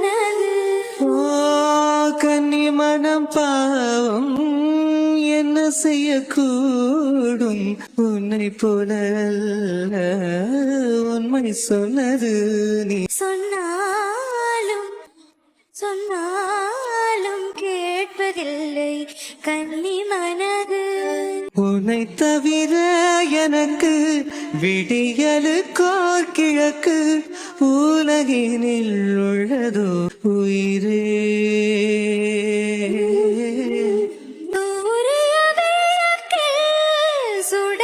மனது. ஓ கன்னி மனம் பாவம் என்ன செய்யக்கூடும், உன்னை போல அல்ல உண்மை சொன்னது நீ. சொன்னாலும் சொன்னாலும் கேட்பதில்லை கன்னி மனது. உன்னை தவிர எனக்கு விடியலுக்கோர் கிழக்கு உலகினில் உள்ளதோ உயிரே. சூரிய விளக்கில் சுட